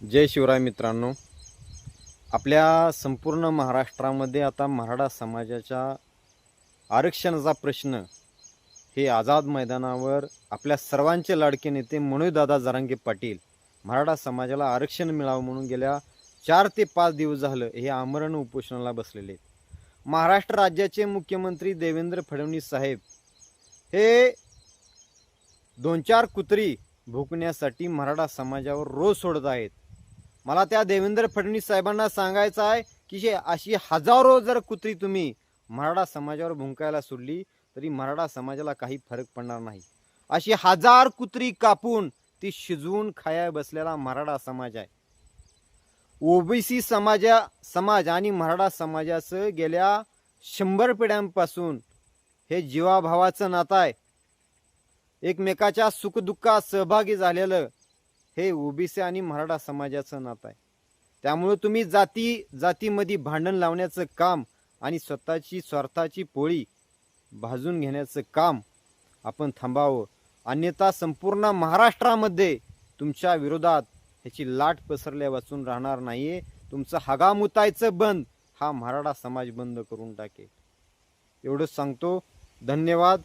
जय शिवराय मित्रांनो. आपल्या संपूर्ण महाराष्ट्रामध्ये आता मराठा समाजाच्या आरक्षणाचा प्रश्न हे आझाद मैदानावर आपल्या सर्वांचे लाडके नेते मनोजदादा जरांगे पाटील मराठा समाजाला आरक्षण मिळावं म्हणून गेल्या 4 ते 5 दिवस झालं हे आमरण उपोषणाला बसलेले आहेत. महाराष्ट्र राज्याचे मुख्यमंत्री देवेंद्र फडणवीस साहेब हे 2-4 कुत्री भुकण्यासाठी मराठा समाजावर रोज सोडत आहेत. मला त्या देवेंद्र फडणवीस साहेबांना सांगायचं आहे की अशी हजारो जर कुत्री तुम्ही मराठा समाजावर भुंकायला सोडली तरी मराठा समाजाला काही फरक पडणार नाही. अशी 1000 कुत्री कापून ती शिजवून खाया बसलेला मराठा समाज आहे. ओबीसी समाज आणि मराठा समाजाचं गेल्या 100 पिढ्यांपासून हे जीवाभावाचं नातं आहे. एकमेकाच्या सुखदुःखात सहभागी झालेलं हे ओबीसी आणि मराठा समाजाचं नातं आहे. त्यामुळे तुम्ही जातीमध्ये भांडण लावण्याचं काम आणि स्वतःची स्वार्थाची पोळी भाजून घेण्याचं काम आपण थांबावं. अन्यथा संपूर्ण महाराष्ट्रामध्ये तुमच्या विरोधात ह्याची लाट पसरल्या वाचून राहणार नाहीये. तुमचं हगामुतायचं बंद हा मराठा समाज बंद करून टाकेल. एवढंच सांगतो. धन्यवाद.